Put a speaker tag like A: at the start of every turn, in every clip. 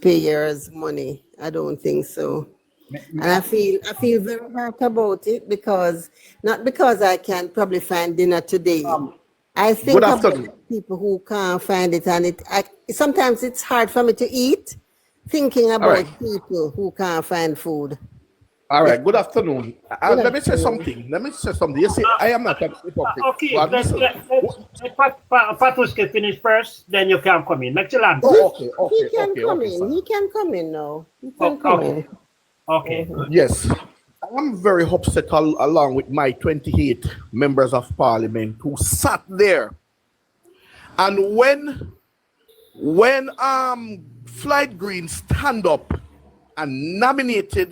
A: taxpayers' money. I don't think so. And I feel very hurt about it because not because I can probably find dinner today. I
B: Good
A: think
B: afternoon.
A: about people who can't find it, and sometimes it's hard for me to eat, thinking
B: All right.
A: about people who can't find food.
B: All right. Good afternoon.
A: Good
B: Let me say
A: afternoon.
B: something. Let me say something. You see, I am not a hypocrite.
C: Okay,
B: But
C: let
B: listen.
C: Patuske finish first, then you can come in. Let you land.
B: Oh, okay,
A: He
B: okay,
A: can
B: okay,
A: come
B: okay,
A: in.
B: sir.
A: He can come in now. He
C: Oh,
A: can come
C: okay.
A: in.
C: Okay.
B: Yes. I'm very upset along with my 28 members of parliament who sat there. And when Floyd Green stand up and nominated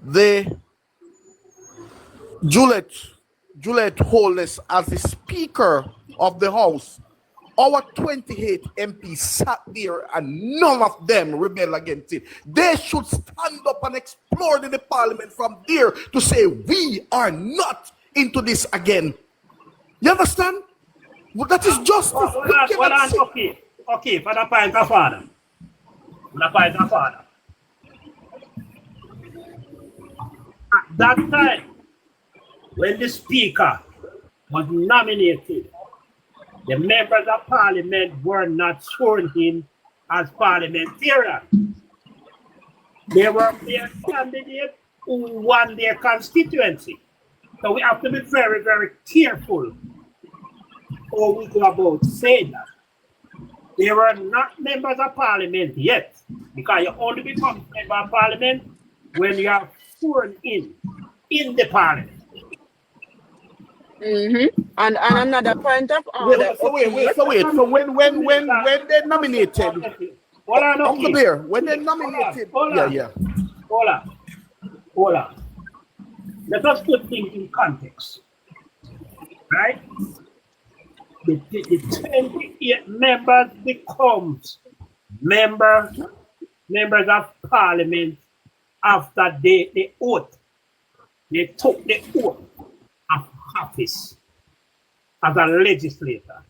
B: the Juliet Holness as the Speaker of the House, our 28 MPs sat there and none of them rebel against it. They should stand up and explore the Parliament from there to say we are not into this again. You understand? Well, that is justice.
C: Okay, for the point of order. At that time, when the Speaker was nominated, the members of Parliament were not sworn in as parliamentarians. They were their candidates who won their constituency. So we have to be very, very careful how we go about saying that. They were not members of Parliament yet, because you only become member of Parliament when you are sworn in the Parliament.
D: And another point of order.
B: So wait. So when they nominated, Uncle Blair, when they nominated, yeah.
C: Hold on. Let us put things in context, right? The 28 members becomes members of Parliament after the oath. They took the oath of office as a legislator.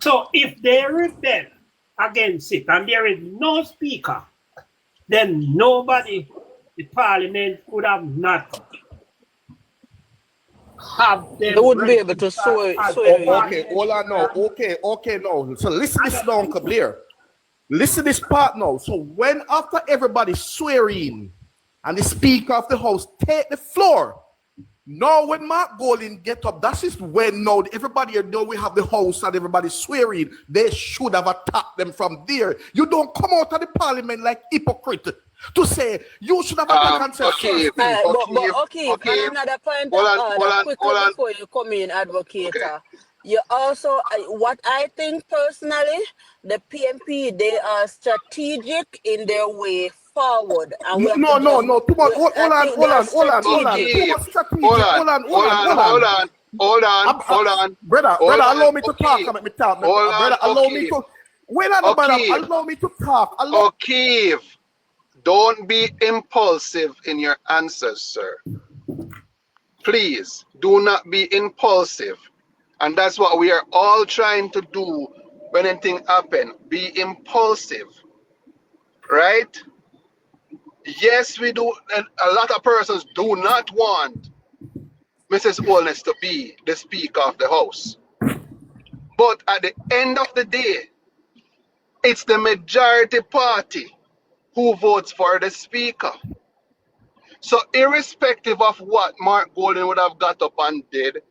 C: So if they rebel against it and there is no speaker, then nobody, the Parliament would have not have them.
D: They wouldn't be able to swear.
B: Okay, hold on now. Okay, no. So listen this now, Uncle Blair. Listen this part now. So when after everybody swearing and the Speaker of the House take the floor, now when Mark Golding get up, that is when now everybody know we have the House and everybody swearing. They should have attacked them from there. You don't come out of the Parliament like hypocrite to say you should have attacked and say
D: okay. Another point of order quickly before you come in, advocate. You also, what I think personally, the PMP, they are strategic in their way forward. And
B: no. Too much. Hold on. Too much strategic. Hold on. Brother, allow me to talk. Let me talk. Brother, allow me to. Wait on, brother. Allow me to talk.
E: Okay. Don't be impulsive in your answers, sir. Please, do not be impulsive. And that's what we are all trying to do when anything happens. Be impulsive. Right? Yes, we do. And a lot of persons do not want Mrs. Holness to be the Speaker of the House. But at the end of the day, it's the majority party who votes for the Speaker. So irrespective of what Mark Golding would have got up and did,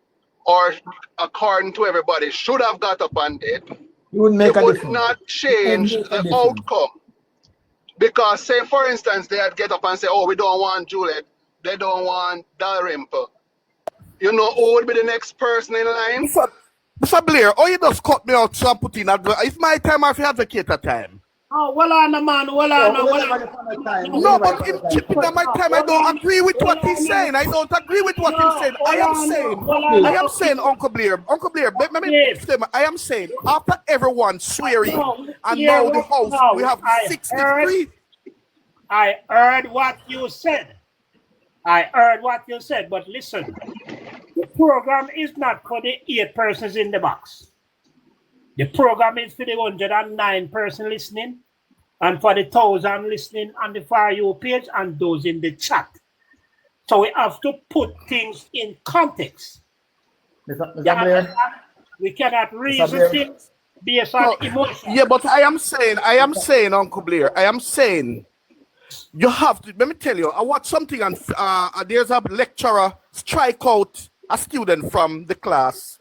E: or according to everybody should have got up and did, it would not change the outcome. Because say for instance, they had get up and say, oh, we don't want Juliet, they don't want Dalrymple. You know who would be the next person in line?
B: Mr. Blair, you just cut me out so I'm putting it's my time or if you advocate a time.
C: Oh, well on, man.
B: No, but in chipping on my time, I don't agree with what he's saying. I don't agree with what he's saying. I am saying, Uncle Blair, I am saying, after everyone swearing, and now the House, we have 63.
C: I heard what you said. But listen, the program is not for the 8 persons in the box. The program is for the 109 person listening and for the 1,000 listening on the Far You page and those in the chat. So we have to put things in context. We cannot reason things based on emotion.
B: Yeah, but I am saying, Uncle Blair, you have to, let me tell you, I watched something and there's a lecturer strike out a student from the class,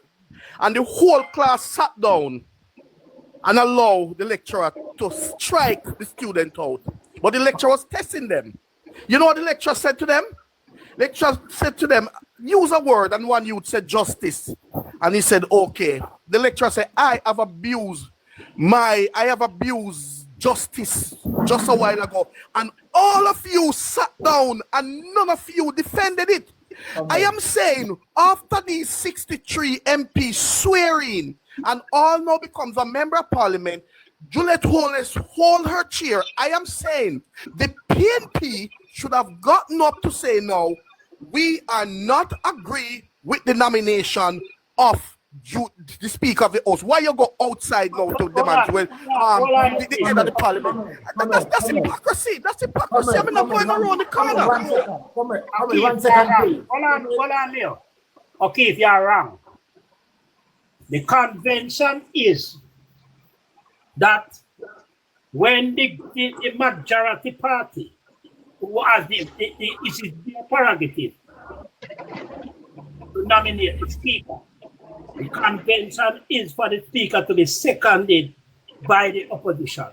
B: and the whole class sat down and allowed the lecturer to strike the student out. But the lecturer was testing them. You know what the lecturer said to them? Lecturer said to them, use a word, and one youth said justice. And he said, okay. The lecturer said, I have abused justice just a while ago. And all of you sat down and none of you defended it. I am saying, after these 63 MPs swearing and all now becomes a member of parliament, Juliet Holness hold her chair. I am saying the PNP should have gotten up to say no, we are not agree with the nomination of the Speaker of the House. Why you go outside now to demand the head of the parliament? That's hypocrisy. That's hypocrisy. I'm not going around the corner.
C: Hold on, Leo. Okay, if you are wrong. The convention is that when the majority party, who has it is their prerogative to nominate the Speaker, the convention is for the Speaker to be seconded by the opposition.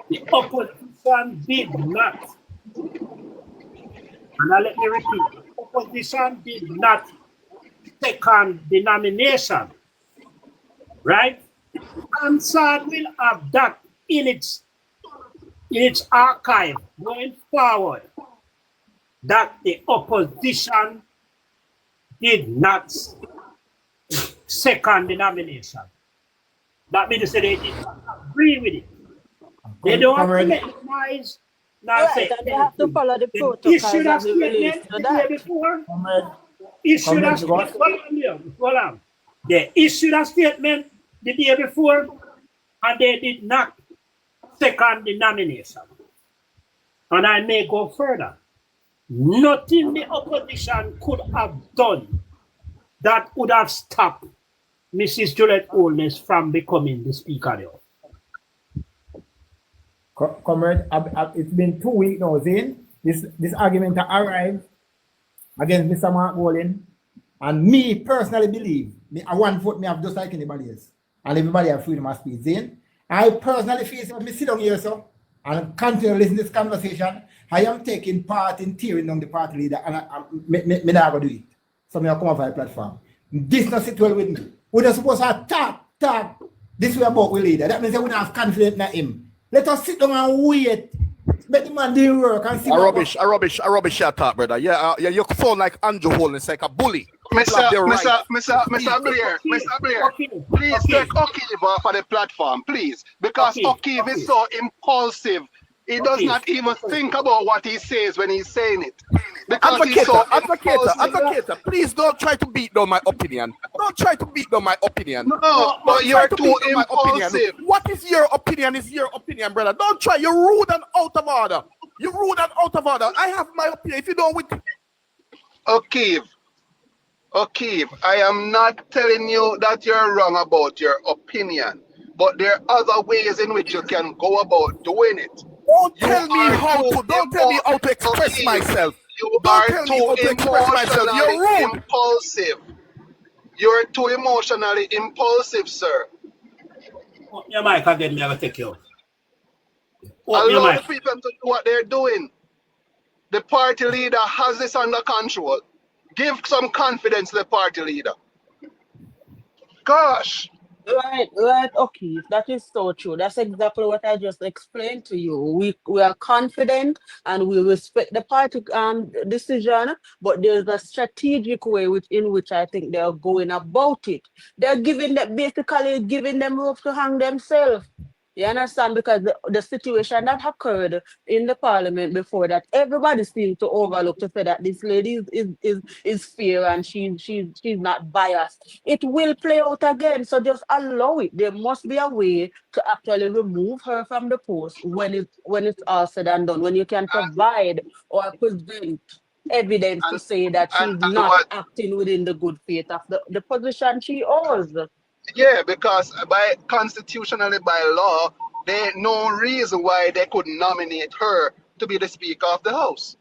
C: The opposition did not, and now let me repeat, the opposition did not second the nomination, right? Hansard will have that in its archive going forward, that the opposition did not second the nomination. That means they did not agree with it. They don't have to make noise. Now say,
D: they have to follow the protocol.
C: Issue that statement the day before. Issue that statement. They issued a statement the day before, and they did not second the nomination. And I may go further. Nothing the opposition could have done that would have stopped Mrs. Juliet Holness from becoming the Speaker of the House.
F: Comrade, it's been 2 weeks now, Zane. This argument arrived against Mr. Mark Bolin, and me personally believe, I one vote me have just like anybody else, and everybody have freedom of speech, Zane. I personally feel if me sit down here, so, and continue to listen to this conversation, I am taking part in tearing down the party leader, and me not going to do it. So me I come off the platform. This not sit well with me. We are supposed to talk this way about we leader. That means we don't have confidence in him. Let us sit down and wait. Let the man do work and see.
B: A rubbish your talk, brother. Yeah, you sound like Andrew Holness, like a bully.
E: Mr. Blair, please take O'Keefe off of the platform, please. Because O'Keefe is so impulsive. He does not even think about what he says when he's saying it. Because
B: Advocator, please don't try to beat down my opinion. Don't try to beat down my opinion.
E: No, but you're too impulsive.
B: What is your opinion is your opinion, brother. Don't try. You're rude and out of order. You're rude and out of order. I have my opinion. If you don't with
E: O'Keefe, I am not telling you that you're wrong about your opinion, but there are other ways in which you can go about doing it.
B: Don't tell me how to express myself.
E: You are too emotionally impulsive. You're too emotionally impulsive, sir.
C: Your mic again, me I will take you out.
E: Allow the people to do what they're doing. The party leader has this under control. Give some confidence to the party leader. Gosh.
D: Right, okay. That is so true. That's exactly what I just explained to you. We are confident and we respect the party decision, but there's a strategic way in which I think they're going about it. They're basically giving them rope to hang themselves. You understand? Because the situation that occurred in the parliament before that, everybody seems to overlook to say that this lady is fair and she's not biased. It will play out again. So just allow it. There must be a way to actually remove her from the post when it's all said and done, when you can provide or present evidence to
E: and
D: say that she's
E: and
D: not
E: what?
D: acting within the good faith of the position she holds.
E: Yeah, because by constitutionally by law, there no reason why they could nominate her to be the Speaker of the House.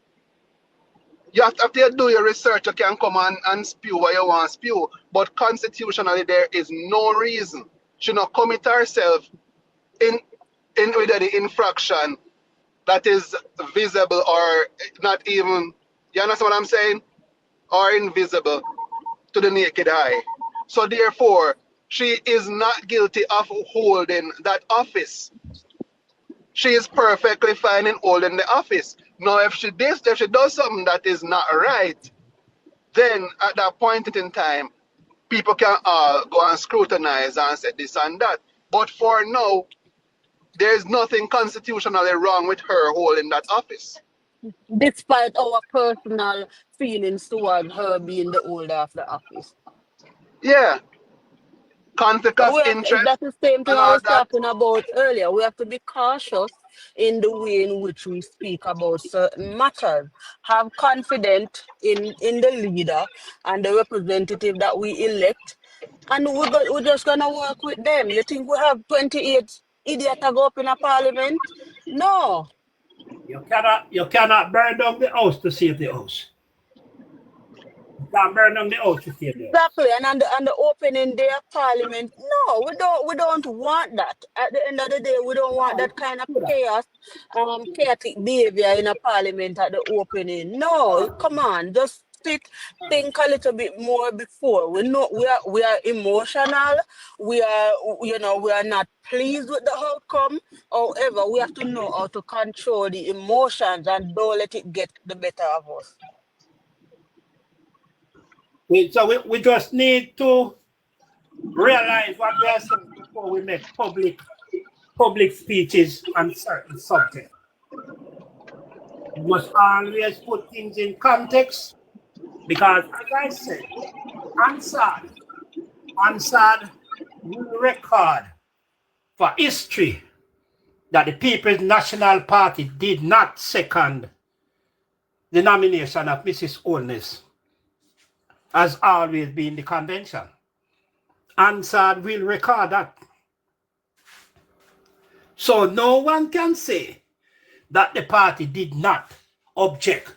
E: You have to, after you do your research, you can come and spew what you want to spew. But constitutionally, there is no reason she not commit herself in with the infraction that is visible or not even. You understand what I'm saying? Or invisible to the naked eye. So therefore, she is not guilty of holding that office. She is perfectly fine in holding the office. Now, if she does something that is not right, then at that point in time, people can go and scrutinize and say this and that. But for now, there is nothing constitutionally wrong with her holding that office.
D: Despite our personal feelings towards her being the holder of the office.
E: Yeah, conflict
D: So
E: of interest
D: that's the same thing
E: and
D: I
E: all
D: was
E: that.
D: talking about earlier. We have to be cautious in the way in which we speak about certain matters. Have confidence in the leader and the representative that we elect, and we're just gonna work with them. You think we have 28 idiots to go up in a parliament? No.
C: You cannot burn down the house to save the house. You can't burn down the house to save the house.
D: Exactly, and on the opening day of Parliament, no, we don't want that. At the end of the day, we don't want
C: No, you
D: that kind of
C: can't do that.
D: chaos, chaotic behavior in a Parliament at the opening. No, come on, just think a little bit more before. We know we are emotional. We are not pleased with the outcome. However, we have to know how to control the emotions and don't let it get the better of us.
C: So we just need to realize what we are saying before we make public speeches on certain subjects. You must always put things in context because, as I said, Ansad will record for history that the People's National Party did not second the nomination of Mrs. Holness, as always been the convention. Ansad will record that. So no one can say that the party did not object.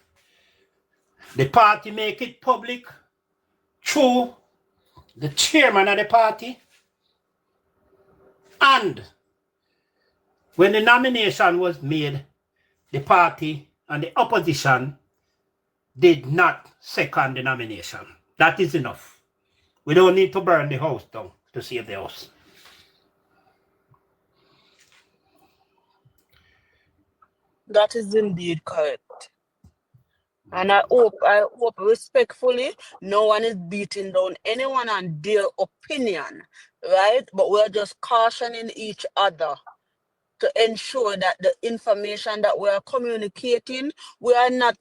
C: The party make it public through the chairman of the party, and when the nomination was made, the party and the opposition did not second the nomination. That is enough. We don't need to burn the house down to save the house.
D: That is indeed correct. And I hope respectfully, no one is beating down anyone on their opinion, right? But we're just cautioning each other to ensure that the information that we are communicating, we are not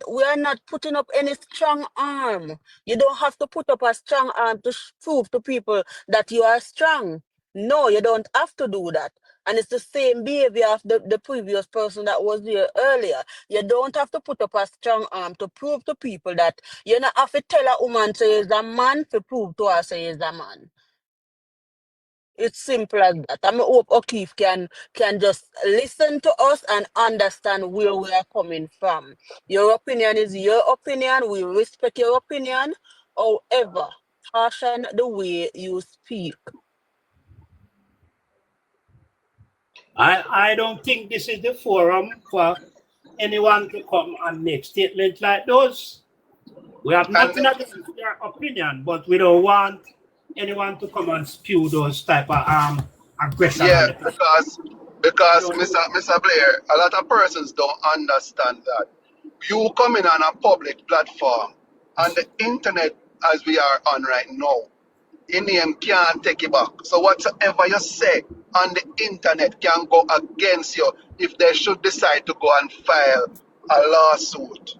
D: putting up any strong arm. You don't have to put up a strong arm to prove to people that you are strong. No, you don't have to do that. And it's the same behavior of the previous person that was here earlier. You don't have to put up a strong arm to prove to people that you not have to tell a woman say he's a man to prove to her say he's a man. It's simple as that. I hope O'Keefe can just listen to us and understand where we are coming from. Your opinion is your opinion. We respect your opinion. However, caution the way you speak.
C: I don't think this is the forum for anyone to come and make statements like those. We have nothing against their opinion, but we don't want anyone to come and spew those type of aggression on
E: Yeah,
C: the person.
E: because Mr. Blair, a lot of persons don't understand that. You coming on a public platform on the internet as we are on right now. Your name can't take it back. So whatsoever you say on the internet can go against you if they should decide to go and file a lawsuit.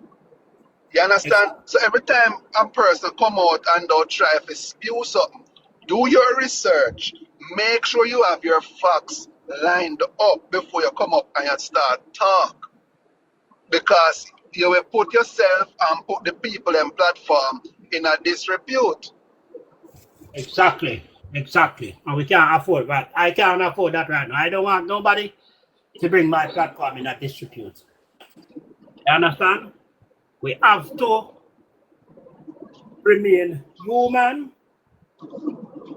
E: You understand? So every time a person come out and don't try to spew something, do your research. Make sure you have your facts lined up before you come up and you start talk. Because you will put yourself and put the people and platform in a disrepute.
C: Exactly. And we can't afford that. I can't afford that right now. I don't want nobody to bring my platform in a disrepute. You understand? We have to remain human.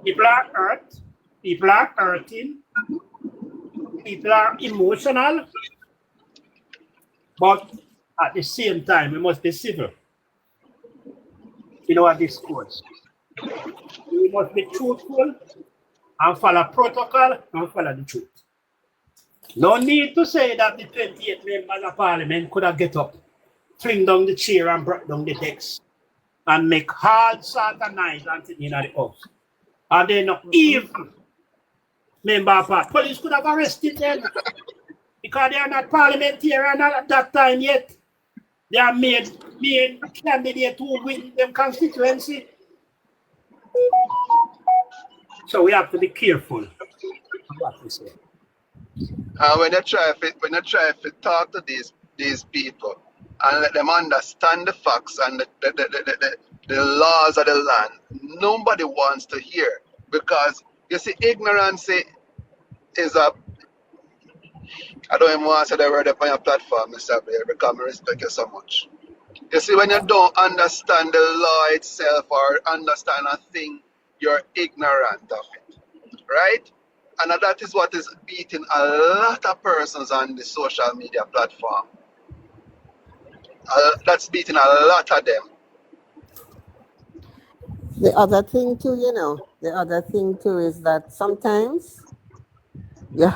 C: People are hurt. People are hurting. People are emotional. But at the same time, we must be civil in our discourse. We must be truthful and follow protocol and follow the truth. No need to say that the 28 members of parliament could have get up, fling down the chair and break down the decks and make hard sort of nice and sit in the house. And they're not even member of party. Police could have arrested them because they are not parliamentarian at that time yet. They are made candidate who win them constituency. So we have to be careful what we say.
E: And when you try to talk to these people and let them understand the facts and the laws of the land, nobody wants to hear. Because you see, ignorance is a, I don't even want to say the word up on your platform, Mr. Blair, because I respect you so much. You see, when you don't understand the law itself or understand a thing, you're ignorant of it, right? And that is what is beating a lot of persons on the social media platform. That's beating a lot of them.
A: The other thing too, is that sometimes you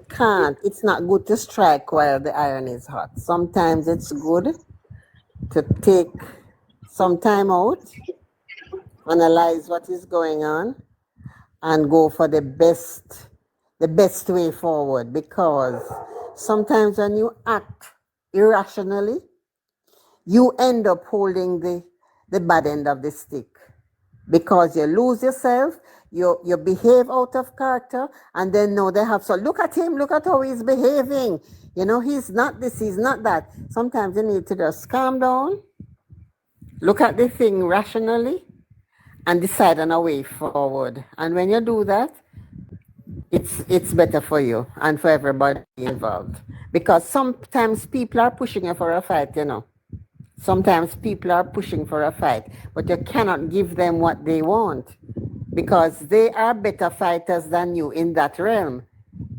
A: can't. It's not good to strike while the iron is hot. Sometimes it's good to take some time out, analyze what is going on, and go for the best way forward. Because sometimes when you act irrationally, you end up holding the bad end of the stick. Because you lose yourself, you behave out of character, and then now they have, so look at him, look at how he's behaving. He's not this, he's not that. Sometimes you need to just calm down, look at the thing rationally, and decide on a way forward. And when you do that, it's better for you and for everybody involved. Because sometimes people are pushing you for a fight, Sometimes people are pushing for a fight, but you cannot give them what they want because they are better fighters than you in that realm.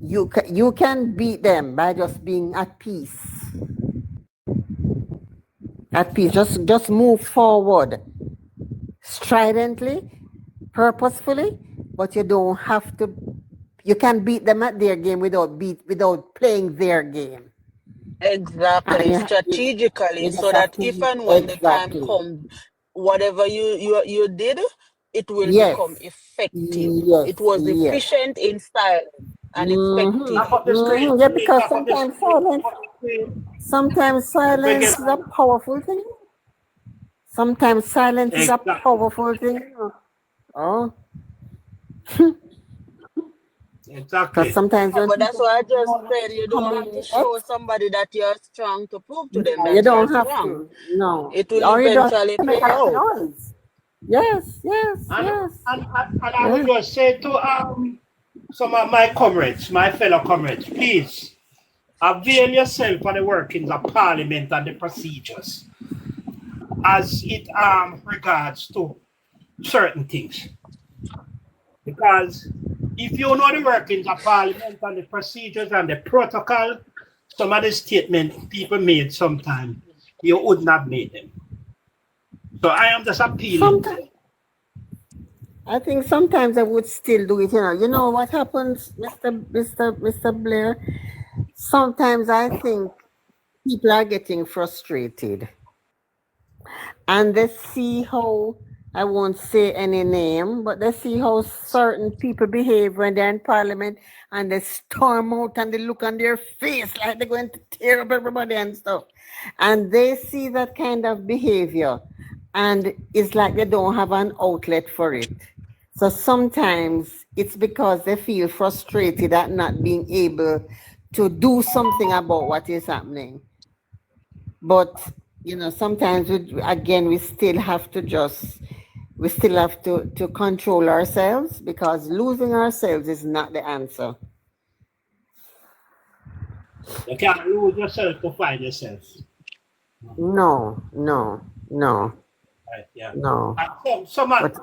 A: You can beat them by just being at peace. At peace. Just move forward stridently, purposefully, but you don't have to. You can beat them at their game without playing their game.
D: Exactly, strategically, so that if and when the time
A: exactly.
D: comes, whatever you did, it will
A: Yes.
D: become effective.
A: Yes.
D: It was
A: Yes.
D: efficient in style and effective.
C: Top of the screen.
A: Yeah, because
C: Top of the
A: sometimes silence is a powerful thing. Sometimes silence is a powerful thing. Oh.
C: Exactly.
A: Because sometimes
D: But that's why I just said you don't have to show somebody that you're strong to prove to them that
A: you don't
D: you're
A: have
D: strong.
A: to. No.
D: It will eventually play out.
A: Noise. Yes.
C: And I would just say to some of my comrades, my fellow comrades, please avail yourself of the workings of Parliament and the procedures as it regards to certain things. Because if you know the workings of Parliament and the procedures and the protocol, some of the statements people made sometime, you wouldn't have made them. So I am just appealing.
A: I think sometimes I would still do it. You know what happens, Mr. Blair? Sometimes I think people are getting frustrated, and they see how I won't say any name, but they see how certain people behave when they're in parliament and they storm out and they look on their face like they're going to tear up everybody and stuff. And they see that kind of behavior and it's like they don't have an outlet for it. So sometimes it's because they feel frustrated at not being able to do something about what is happening. But sometimes we still have to control ourselves because losing ourselves is not the answer.
C: You can't lose yourself to find yourself.
A: No.
C: Right, yeah.
A: No.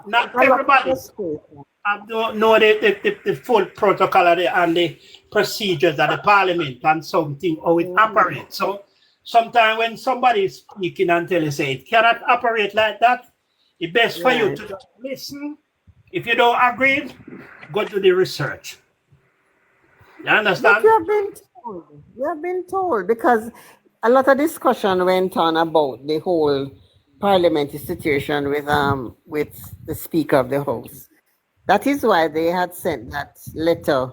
C: Not everybody. I don't know the full protocol and the procedures of the parliament and something, how it operates. So sometimes when somebody is speaking until you say it cannot operate like that, it's best for you to just listen. If you don't agree, go to the research. You understand?
A: But you have been told because a lot of discussion went on about the whole parliamentary situation with the Speaker of the House. That is why they had sent that letter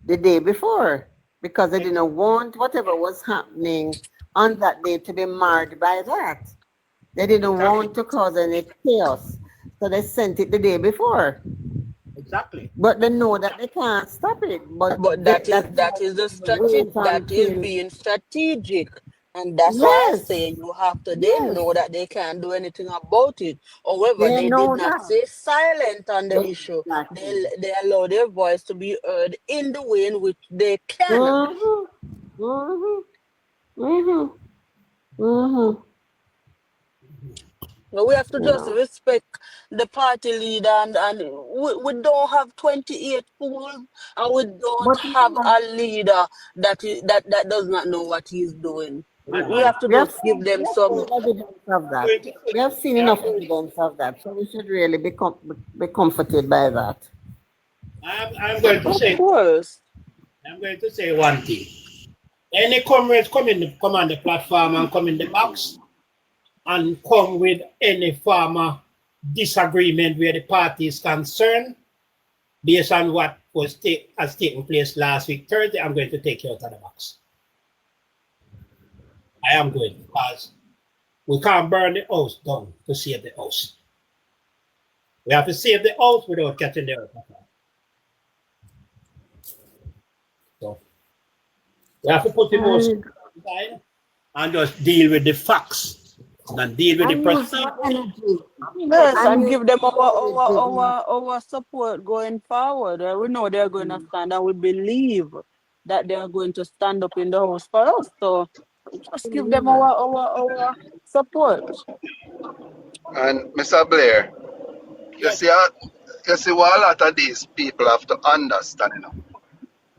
A: the day before, because they didn't want whatever was happening on that day to be marred by that. They didn't want to cause any chaos. So they sent it the day before.
C: Exactly.
A: But they know that they can't stop it. But
D: that is the strategy. That is being strategic. And that's why I say you have to then know that they can't do anything about it. However, they did not stay silent on the issue. They allow their voice to be heard in the way in which they can. We have to just respect the party leader and we don't have 28 fools and we don't have a leader that does not know what he's doing. We have to just give them some
A: evidence of that. We have seen enough evidence of that, so we should really be comforted by that.
C: I'm going to say.
D: Of course.
C: I'm going to say one thing. Any comrades come on the platform and come in the box and come with any form of disagreement where the party is concerned, based on what has taken place last week, Thursday, I'm going to take you out of the box. I am going, because we can't burn the house down to save the house. We have to save the house without catching the earth. So we have to put the most aside and just deal with the facts and deal with the procedure.
D: Yes, and give them our support going forward. We know they're going to stand and we believe that they are going to stand up in the house for us. So just give them our support.
E: And Mr. Blair, you see what a lot of these people have to understand,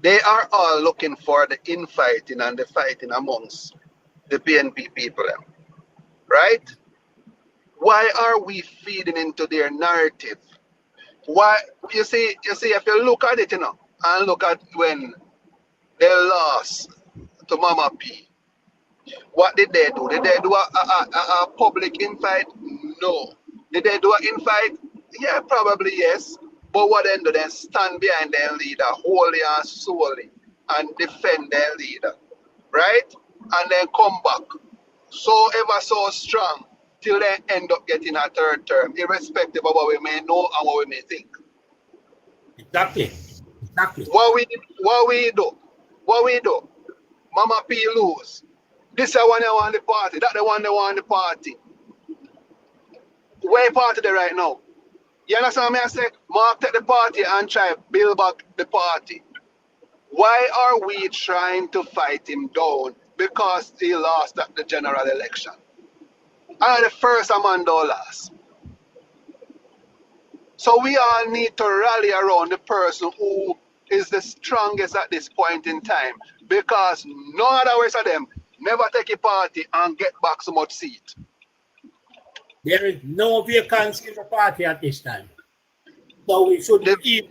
E: They are all looking for the infighting and the fighting amongst the PNP people, right? Why are we feeding into their narrative? Why you see if you look at it, and look at when they lost to Mama P. What did they do? Did they do a public infight? No. Did they do an infight? Yeah, probably yes. But what then do they stand behind their leader wholly and solely and defend their leader, right? And then come back so ever so strong till they end up getting a third term, irrespective of what we may know and what we may think.
C: Exactly.
E: What we do? Mama P lose. This is the one they want the party. That the one they want the party. Where party they right now? You understand me? I say, Mark take the party and try to build back the party. Why are we trying to fight him down? Because he lost at the general election. And the first Amando lost. So we all need to rally around the person who is the strongest at this point in time. Because none of the rest of them never take a party and get back so much seat.
C: There is no vacancy in the party at this time. So we should be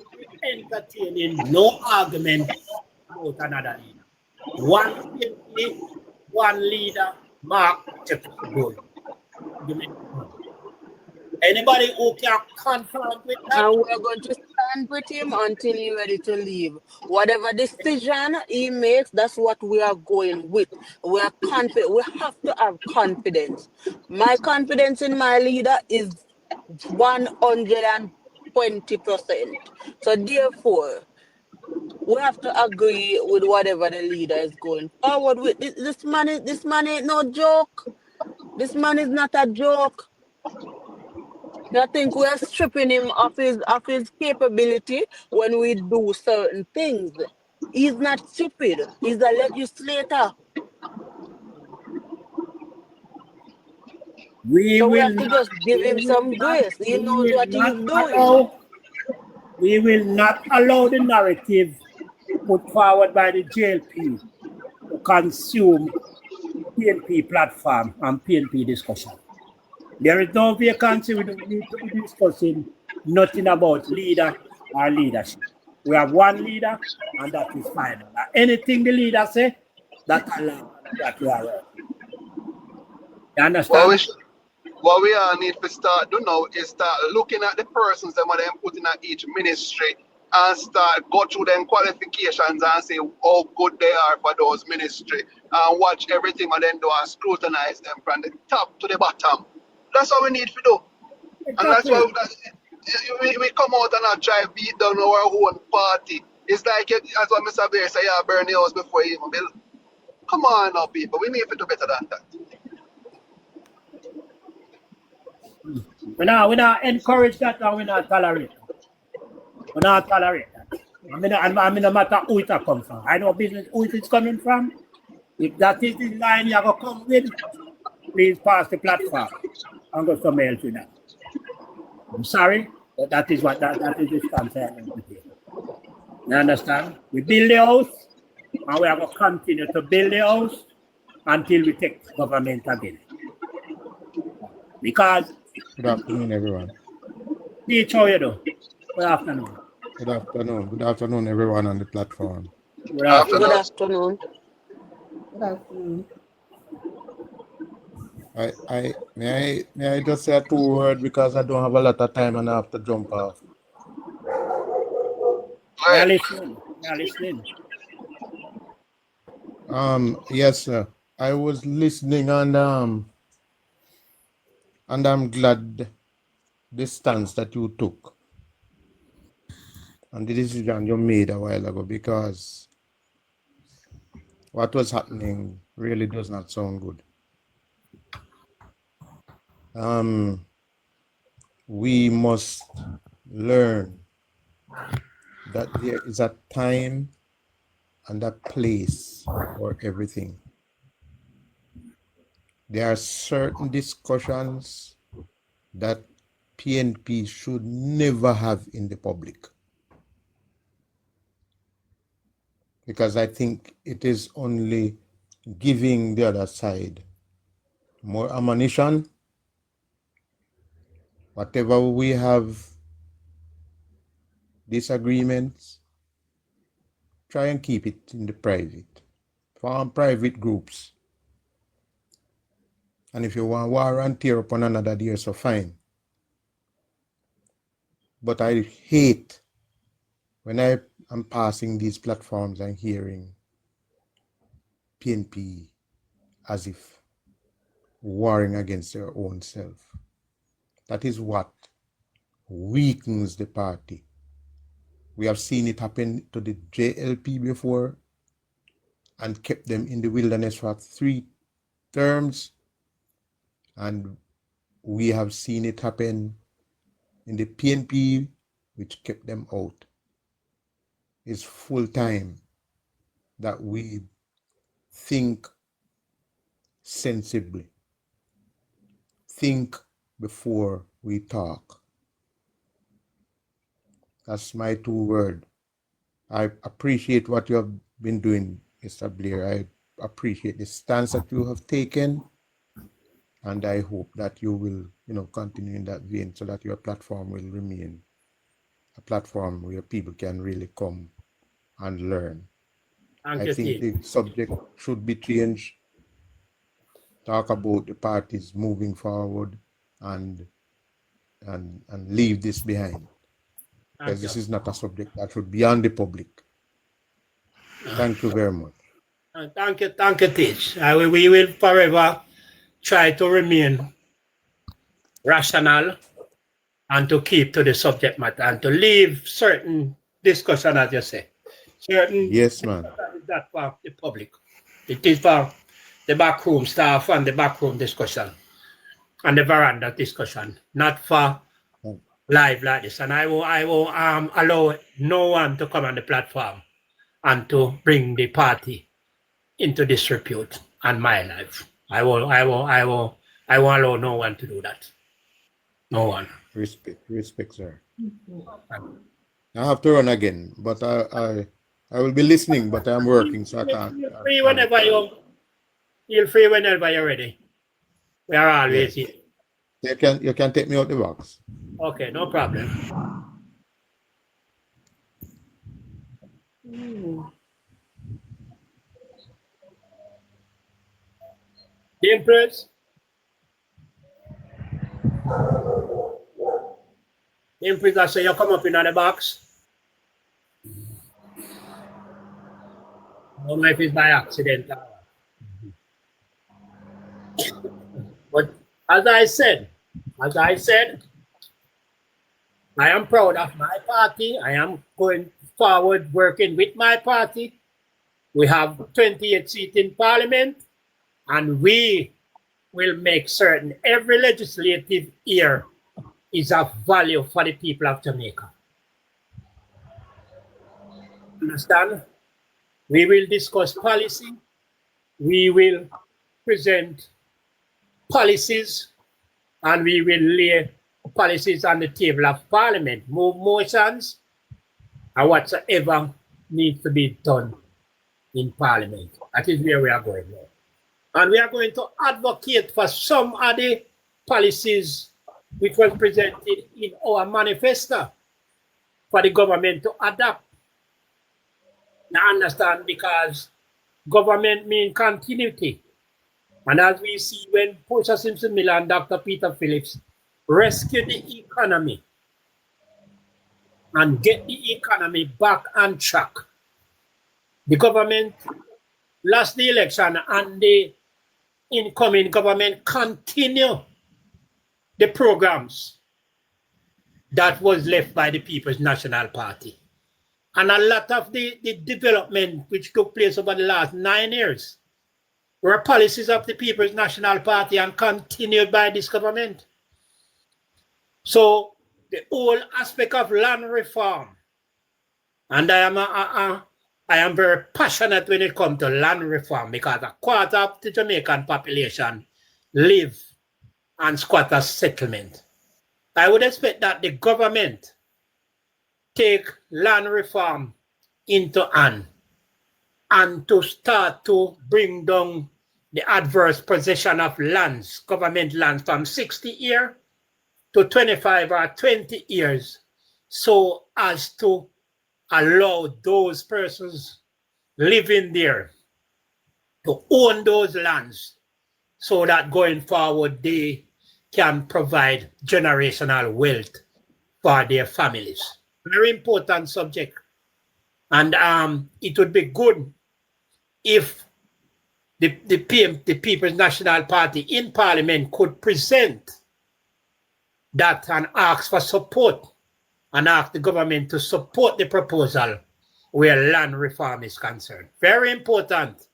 C: entertaining no argument about another leader. One PNP, one leader, Mark, good. Anybody who can confront with that?
D: And we're going to stand with him until he's ready to leave. Whatever decision he makes, that's what we are going with. We are confident. We have to have confidence. My confidence in my leader is 120%. So therefore, we have to agree with whatever the leader is going forward with. This man ain't no joke. This man is not a joke. I think we are stripping him of his capability when we do certain things. He's not stupid. He's a legislator.
C: We
D: So we
C: will
D: have to
C: not,
D: just give him some grace. He knows what he's doing.
C: we will not allow the narrative put forward by the JLP to consume PNP platform and PNP discussion. There is no vacancy. We don't need to be discussing nothing about leader or leadership. We have one leader, and that is final. Anything the leader say, that allow that we are. You understand?
E: What we all need to start do now is start looking at the persons that they put in at each ministry and start go through them qualifications and say how good they are for those ministry and watch everything and then do and scrutinize them from the top to the bottom. That's what we need to do. And that's why we come out and not try to beat down our own party. It's like, as what Mr. Blair said, yeah, burn the house before you even build. Come on now, people. We need to do better than that.
C: We not encourage that and we not tolerate that. We not tolerate that. I mean, no matter who it come from. I know business who it is coming from. If that is the line you have to come with, please pass the platform and go somewhere else with that. I'm sorry, but that is what that is the stance I am to take. You understand? We build the house and we have to continue to build the house until we take government again. Because
G: Good afternoon, everyone.
C: teach how you do. Good afternoon.
G: Good afternoon. Good afternoon, everyone on the platform.
C: Good afternoon.
D: Good afternoon.
A: Good afternoon.
G: May I just say 2 words because I don't have a lot of time and I have to jump off.
C: You're listening. You're listening.
G: Yes, sir. I was listening and I'm glad the stance that you took and the decision you made a while ago, because what was happening really does not sound good. We must learn that there is a time and a place for everything. There are certain discussions that PNP should never have in the public, because I think it is only giving the other side more ammunition. Whatever we have disagreements, try and keep it in the private, form private groups. And if you want war and tear upon another day, so fine. But I hate when I am passing these platforms and hearing PNP as if warring against their own self. That is what weakens the party. We have seen it happen to the JLP before and kept them in the wilderness for 3 terms. And we have seen it happen in the PNP, which kept them out. It's full time that we think sensibly. Think before we talk. That's my 2 words. I appreciate what you have been doing, Mr. Blair. I appreciate the stance that you have taken. And I hope that you will, continue in that vein so that your platform will remain a platform where people can really come and learn. I think the subject should be changed. Talk about the parties moving forward and and leave this behind. Because this is not a subject that should be on the public. Thank you very much.
C: Thank you, Teach. We will forever try to remain rational and to keep to the subject matter and to leave certain discussion, as you say. Certain
G: yes, man.
C: That for the public. It is for the backroom staff and the backroom discussion and the veranda discussion, not for live like this. And I will allow no one to come on the platform and to bring the party into disrepute and my life. I won't allow no one to do that. No one.
G: Respect, sir. I have to run again, but I will be listening, but I'm working, so I can't.
C: Feel free whenever you're ready. We are always here.
G: You can take me out the box.
C: Okay, no problem. The Empress. The Empress, I say you come up in the box. I don't know if it's by accident. But as I said, I am proud of my party. I am going forward working with my party. We have 28 seats in Parliament, and we will make certain every legislative year is of value for the people of Jamaica. Understand? We will discuss policy. We will present policies, and we will lay policies on the table of Parliament, move motions, and whatsoever needs to be done in Parliament. That is where we are going now. And we are going to advocate for some of the policies which was presented in our manifesto for the government to adopt. Now understand, because government means continuity. And as we see when Portia Simpson Miller and Dr. Peter Phillips rescue the economy and get the economy back on track, the government lost the election and the incoming government continue the programs that was left by the People's National Party. And a lot of the development which took place over the last 9 years were policies of the People's National Party and continued by this government. So the whole aspect of land reform, and I am very passionate when it comes to land reform, because a quarter of the Jamaican population live on squatter settlement. I would expect that the government take land reform into hand and to start to bring down the adverse possession of lands, government lands, from 60 years to 25 or 20 years, so as to allow those persons living there to own those lands, so that going forward they can provide generational wealth for their families. Very important subject. And it would be good if the People's National Party in Parliament could present that and ask for support, and ask the government to support the proposal where land reform is concerned. Very important.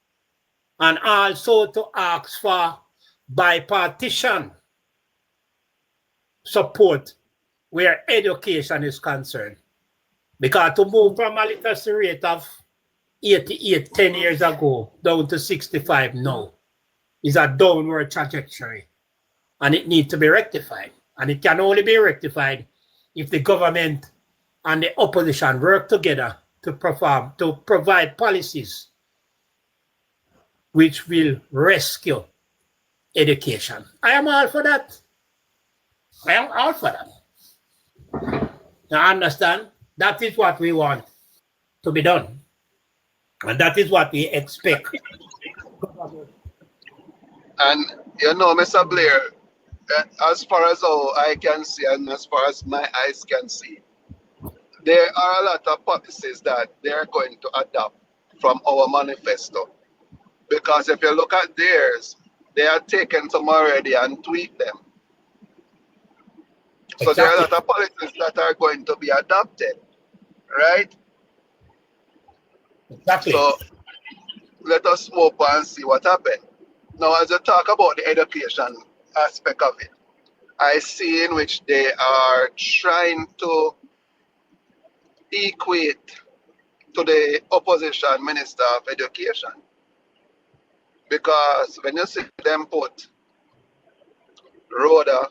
C: And also to ask for bipartisan support where education is concerned. Because to move from a literacy rate of 88 10 years ago down to 65 now is a downward trajectory, and it needs to be rectified. And it can only be rectified if the government and the opposition work together to provide policies which will rescue education. I am all for that. I am all for that. Now understand, that is what we want to be done. And that is what we expect.
E: And you know, Mr. Blair, as far as how I can see and as far as my eyes can see, there are a lot of policies that they're going to adopt from our manifesto. Because if you look at theirs, they are taken some already and tweak them. So there are a
C: Exactly.
E: lot of policies that are going to be adopted, right?
C: Exactly.
E: So let us hope and see what happens. Now, as you talk about the education aspect of it, I see in which they are trying to equate to the opposition minister of education. Because when you see them put Rhoda,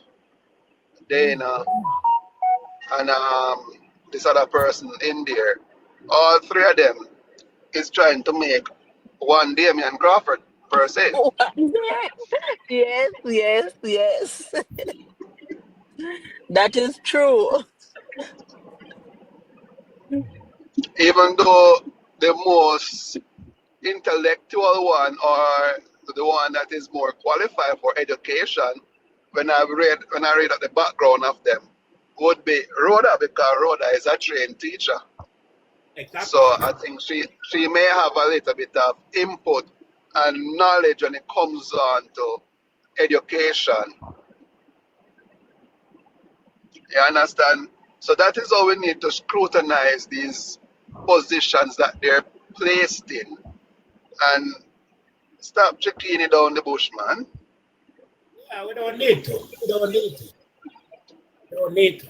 E: Dana, and this other person in there, all three of them is trying to make one Damian Crawford per se.
D: Yes, yes, yes. That is true.
E: Even though the most intellectual one or the one that is more qualified for education, when I read at the background of them, would be Rhoda, because Rhoda is a trained teacher. So
C: Exactly.
E: I think she may have a little bit of input and knowledge when it comes on to education. You understand? So that is how we need to scrutinize these positions that they're placed in and stop checking it down the bush, man.
C: Yeah, we don't need to. We don't need to. We don't need to.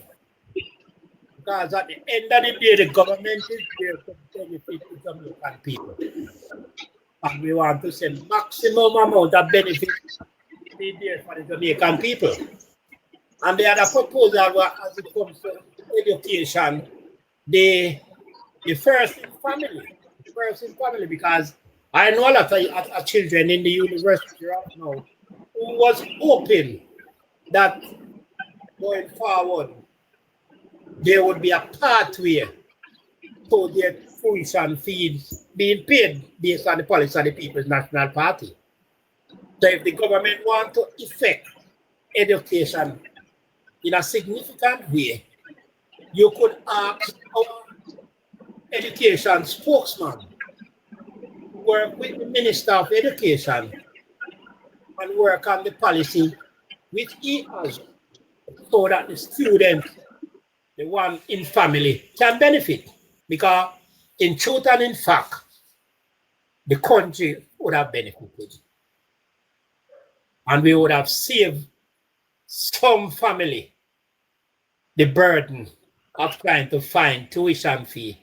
C: Because at the end of the day, the government is there to benefit the Jamaican people. And we want to send maximum amount of benefit to be there for the Jamaican people. And the other proposal was, as it comes to education, the first in family. First in family, because I know a lot of children in the university right now who was hoping that going forward there would be a pathway to their tuition fees being paid based on the policy of the People's National Party. So if the government want to effect education in a significant way, you could ask our education spokesman work with the Minister of Education and work on the policy which he has so that the students, the one in family, can benefit. Because in truth and in fact, the country would have benefited. And we would have saved some family the burden of trying to find tuition fee,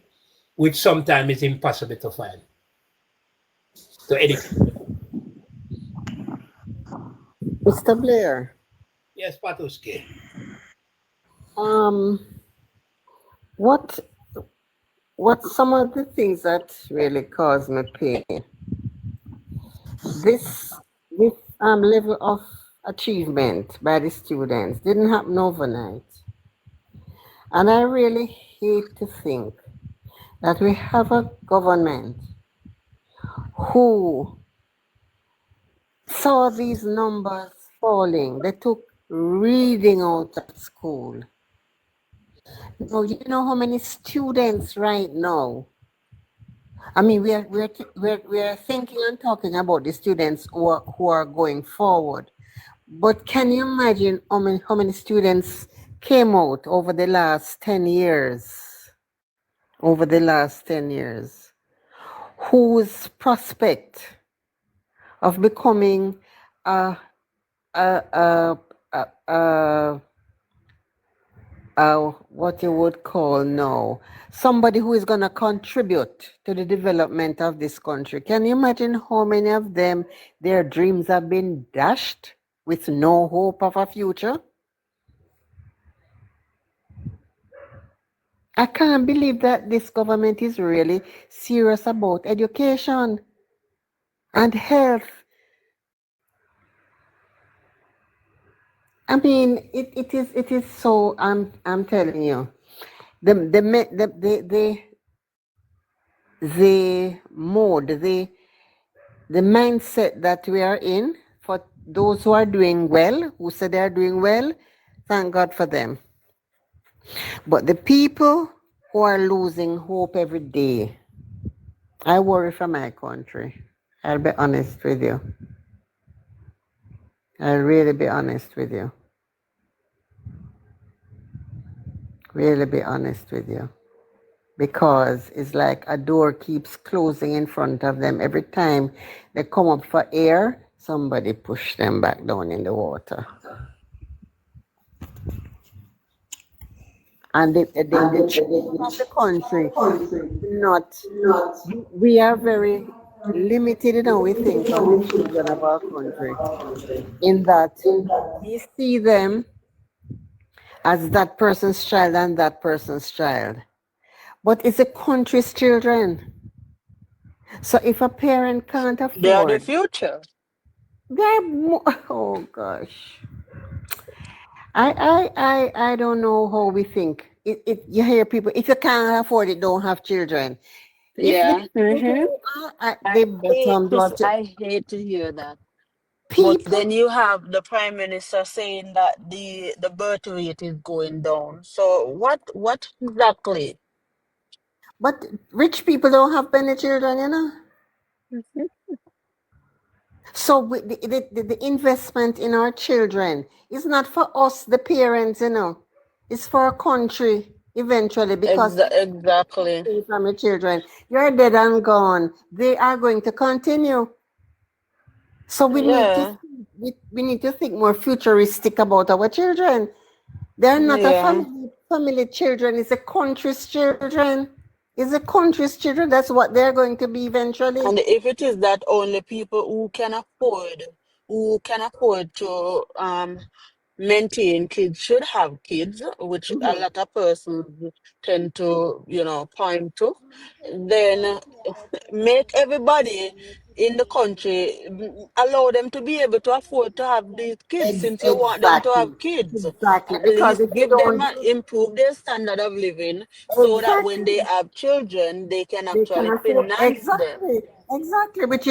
C: which sometimes is impossible to find. So educate.
A: Mr. Blair,
C: Yes, Patuski.
A: what some of the things that really cause me pain? This level of achievement by the students didn't happen overnight. And I really hate to think that we have a government who saw these numbers falling. They took reading out of school. Now, you know how many students right now? I mean, we're thinking and talking about the students who are going forward. But can you imagine how many students came out over the last 10 years? Over the last 10 years, whose prospect of becoming a what you would call now somebody who is going to contribute to the development of this country. Can you imagine how many of them, their dreams have been dashed with no hope of a future? I can't believe that this government is really serious about education and health. I mean, it is so. I'm telling you, the mode, the mindset that we are in for those who are doing well, who say they are doing well, thank God for them. But the people who are losing hope every day, I worry for my country. I'll be honest with you. I'll really be honest with you. Really be honest with you. Because it's like a door keeps closing in front of them. Every time they come up for air, somebody push them back down in the water. And the children of the country, not, we are very limited in how we think of the children of our country, in that we see them as that person's child and that person's child. But it's a country's children. So if a parent can't
D: They are the
A: afford,
D: future.
A: oh gosh. I don't know how we think. You hear people, if you can't afford it, don't have children. If the
D: Yeah.
A: people who are at the bottom don't have
D: I hate to hear that. But
A: people,
D: then you have the prime minister saying that the birth rate is going down. So what exactly?
A: but rich people don't have many children, you know.
D: Mhm.
A: So the investment in our children is not for us, the parents, you know. It's for our country eventually, because
D: Exactly.
A: from your children, you're dead and gone. They are going to continue. So
D: Yeah.
A: we need to think more futuristic about our children. They're not a
D: Yeah.
A: family children. It's a country's children. It's a country's children. That's what they're going to be eventually.
D: And if it is that only people who can afford to maintain kids should have kids, which a
A: Mhm.
D: lot of persons tend to, point to, then make everybody in the country allow them to be able to afford to have these kids since you want them to
A: Exactly.
D: have kids.
A: Exactly.
D: At
A: Because
D: least
A: if you
D: give them
A: don't do
D: improve their standard of living so that when they
A: exactly,
D: have children, they can
A: they can
D: actually
A: afford
D: finance them.
A: exactly, which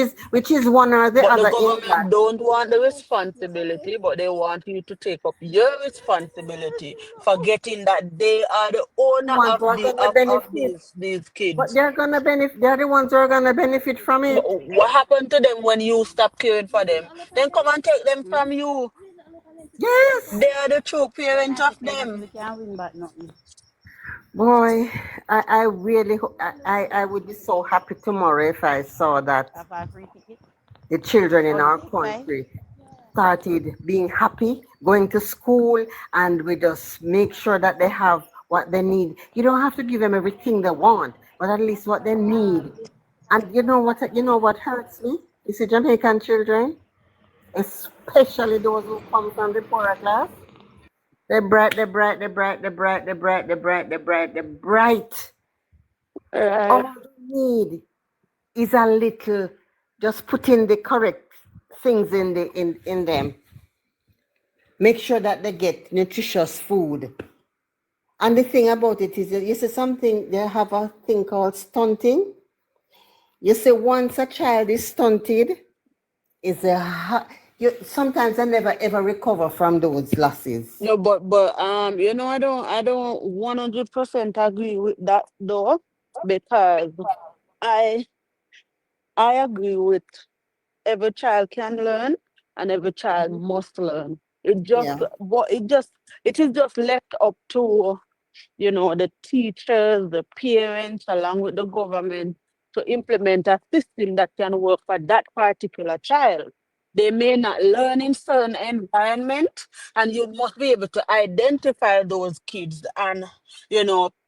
A: is one or the
D: But the
A: other in
D: government
A: that.
D: don't want the responsibility, but they want you to take up your responsibility, forgetting that they are the
A: The
D: owner
A: ones
D: of
A: who are gonna benefit,
D: these
A: but
D: kids.
A: they're gonna benefit. They're the ones who are gonna benefit from
D: But
A: it.
D: what happened to them when you stop caring for them? Then come and take them from you.
A: Yes.
D: They are the true parent of them.
A: Boy, I really, I would be so happy tomorrow if I saw that the children in our country started being happy, going to school, and we just make sure that they have what they need. You don't have to give them everything they want, but at least what they need. And you know what hurts me? You see Jamaican children, especially those who come from the poorer class. They're bright, they're bright, they're bright, they're bright, they're bright, they're bright, they're bright, they're bright. All
D: Right.
A: they need is a little, just put in the correct things in them. Make sure that they get nutritious food. And the thing about it is, that you see something, they have a thing called stunting. You see, once a child is stunted, is sometimes they never ever recover from those losses.
D: No, but I don't 100% agree with that though, because I I agree with every child can learn and every child must learn.
A: Yeah.
D: It is just left up to the teachers, the parents, along with the government to implement a system that can work for that particular child. They may not learn in certain environment, and you must be able to identify those kids and,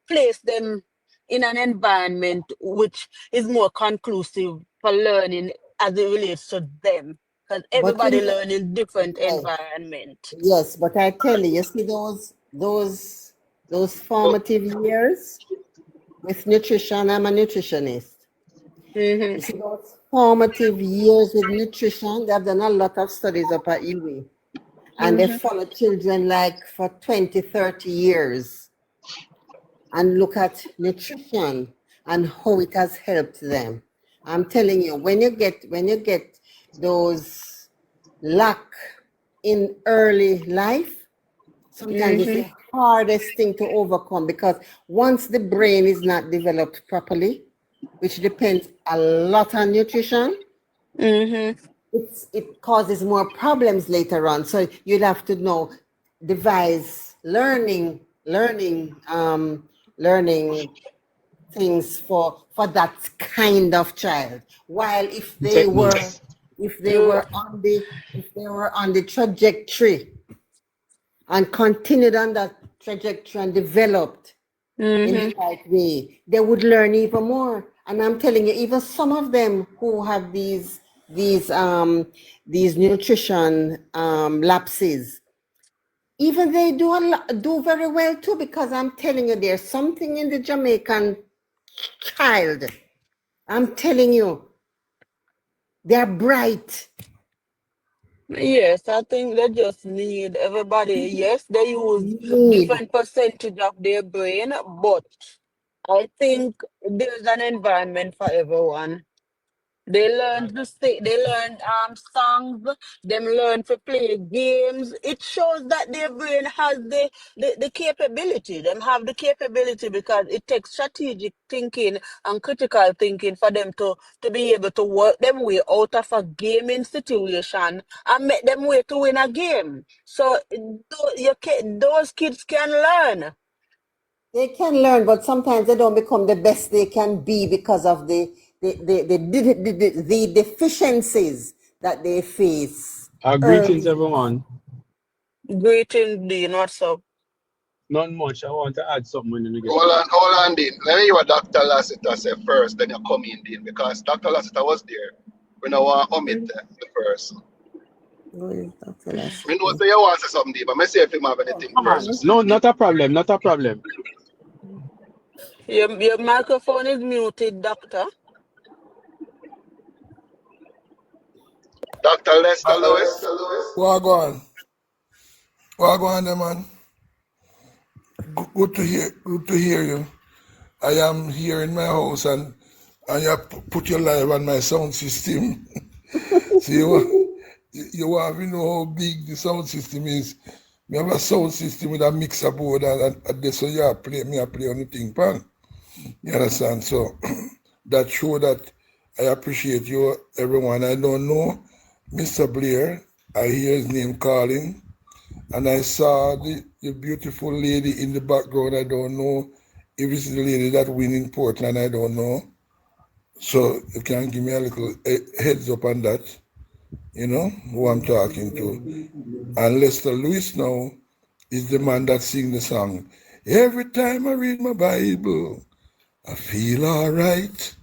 D: place them in an environment which is more conclusive for learning as it relates to them. Because
A: But
D: everybody learn in different
A: yeah,
D: environment.
A: yes, but I tell you, you see those formative years with nutrition. I'm a nutritionist.
D: Hmm.
A: You see those formative years with nutrition. They've done a lot of studies up at UWI, and they
D: Hmm.
A: follow children like for 20, 30 years and look at nutrition and how it has helped them. I'm telling you, when you get those lack in early life, sometimes it's the hardest thing to overcome, because once the brain is not developed properly, which depends a lot on nutrition, it causes more problems later on. So you'd have to know, devise learning things for that kind of child. While if they were
E: Techniques.
A: on the trajectory and continued on that trajectory and developed in the right way, they would learn even more. And I'm telling you, even some of them who have these nutrition lapses, even they do very well too, because I'm telling you, there's something in the Jamaican child. I'm telling you, they're bright.
D: Yes, I think they just need everybody. Yes, they use different percentage of their brain, but I think there's an environment for everyone. They learn to sing, they learn songs, them learn to play games. It shows that their brain has the capability. Them have the capability because it takes strategic thinking and critical thinking for them to be able to work them way out of a gaming situation and make them way to win a game. So those kids can learn.
A: They can learn, but sometimes they don't become the best they can be because of the deficiencies that they face
H: Greetings,
A: early.
H: everyone.
D: Greeting, Dean, what's up?
H: Not much. I want to add something when you get
E: Hold on, Dean. Let me hear what Dr. Lassiter said first, then you come in, Dean, because Dr. Lassiter was there when I want to omit the first.
A: Who is Dr.
E: I know
A: Lashley?
E: say you want to say something, Dean, but I see if you have anything
H: Come on.
E: first.
H: No, not a problem. Not a problem.
D: Your microphone is muted, doctor.
E: Dr. Lester Lewis.
I: Wagwan. Wagwan, there, man. Good to hear you. I am here in my house and you put your live on my sound system. So you want to know how big the sound system is. We have a sound system with a mixer board and this, so I play on the thing pan. You understand? So that show that I appreciate you, everyone. I don't know Mr. Blair. I hear his name calling. And I saw the beautiful lady in the background. I don't know if it's the lady that win in Portland. I don't know. So you can give me a little heads up on that. You know who I'm talking to. And Lester Lewis now is the man that sing the song. Every time I read my Bible, I feel all right.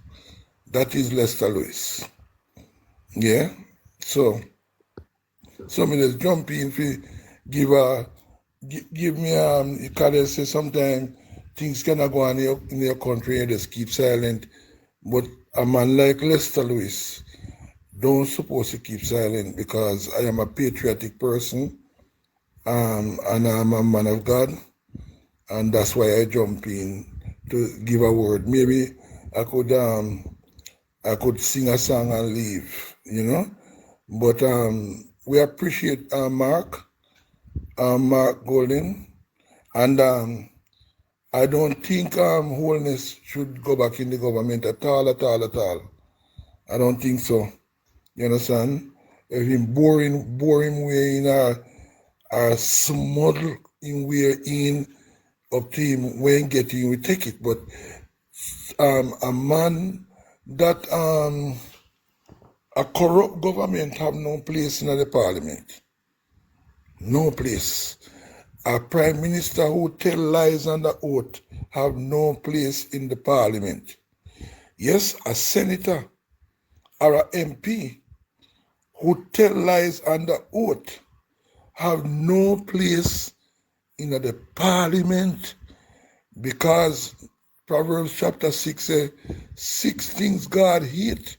I: That is Lester Lewis. Yeah. So me just jump in for give me because they say sometimes things cannot go on in your country and just keep silent. But a man like Lester Lewis don't supposed to keep silent, because I am a patriotic person and I'm a man of God, and that's why I jump in to give a word. Maybe I could sing a song and leave, you know. But we appreciate Mark Golden, and I don't think Holness should go back in the government at all. I don't think so. You understand? If him boring way in our smuggle in way in up to him when getting we take it. But a man that a corrupt government have no place in the parliament. No place. A prime minister who tell lies under oath have no place in the parliament. Yes, a senator or an MP who tell lies under oath have no place in the parliament, because Proverbs chapter 6 says 6 things God hate,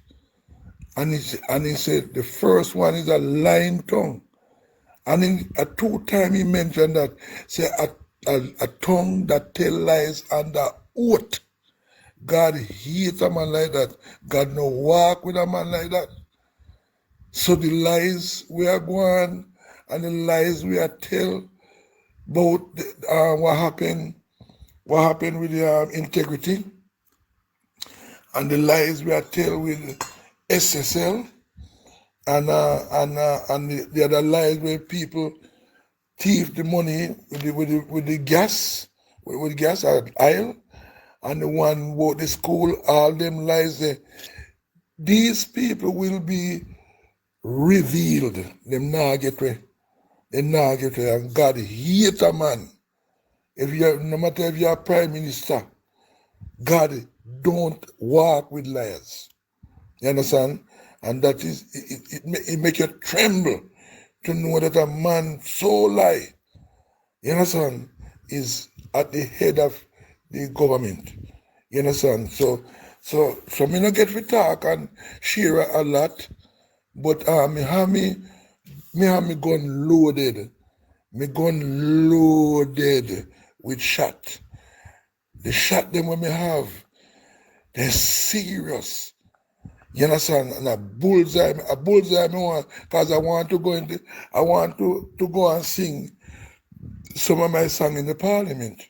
I: and he said the first one is a lying tongue. And in a 2 times he mentioned that, say a tongue that tell lies under oath. God hates a man like that. God no walk with a man like that. So the lies we are going and the lies we are tell about what happened with the integrity, and the lies we are tell with SSL, and the other lies where people thief the money with the gas, with gas at aisle, and the one about the school, all them lies there. These people will be revealed. Them not get away. They not get away. And God hate a man. If you're, no matter if you're a prime minister, God don't walk with liars. You understand? And that is, it make you tremble to know that a man so lie, you understand, is at the head of the government. You understand? So me not get to talk and share a lot, but me have me gun loaded. Me gun loaded with shot. The shot them when me have, they're serious. You understand? And a bullseye me want, because I want to go to go and sing some of my song in the parliament.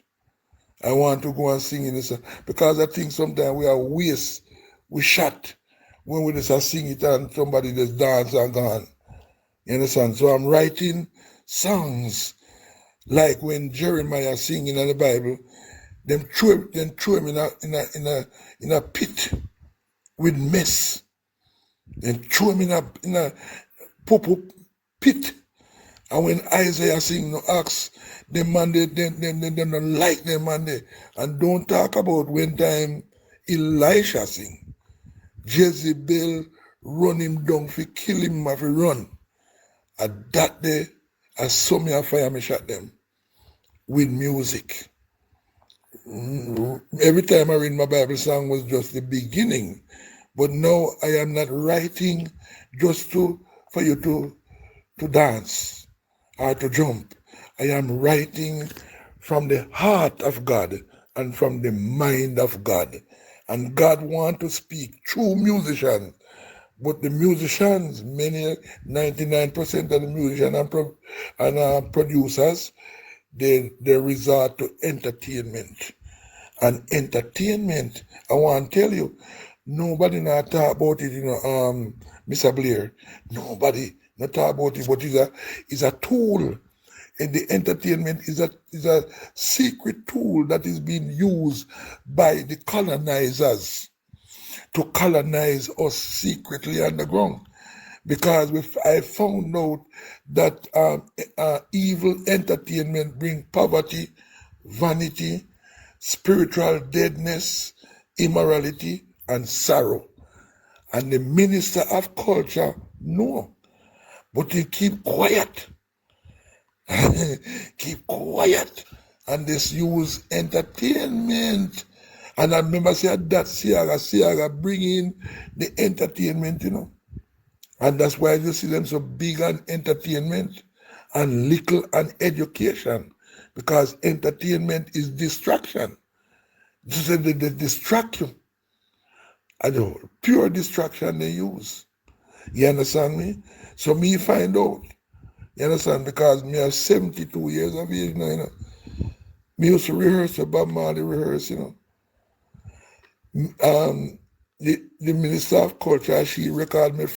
I: I want to go and sing in this, because I think sometimes we are we shot when we just sing it and somebody just dance and gone. You understand? So I'm writing songs like when Jeremiah singing in the Bible, them throw him in a pit with mess. Then throw him in a pop-up pit. And when Isaiah sing no ask, them man they don't like them man they. And don't talk about when time Elisha sing. Jezebel run him down for kill him if he run. And that day I saw me a fire me shot them with music. Every time I read my Bible song was just the beginning. But now I am not writing just for you to dance or to jump. I am writing from the heart of God and from the mind of God. And God wants to speak through musicians. But the musicians, 99% of the musicians and producers, they resort to entertainment. And entertainment, I want to tell you, nobody not talk about it, Mr. Blair. Nobody not talk about it, but it's a tool. And the entertainment is a secret tool that is being used by the colonizers to colonize us secretly underground. Because I found out that evil entertainment brings poverty, vanity, spiritual deadness, immorality, and sorrow. And the minister of culture know, but he keep quiet. Keep quiet. And this use entertainment. And I remember saying that Sierra bring in the entertainment, And that's why you see them so big on entertainment and little on education. Because entertainment is distraction. This is the distraction. I know, pure distraction they use. You understand me? So me find out. You understand? Because me have 72 years of age now, Me used to rehearse, Bob Marley rehearse, The Minister of Culture, she recalled me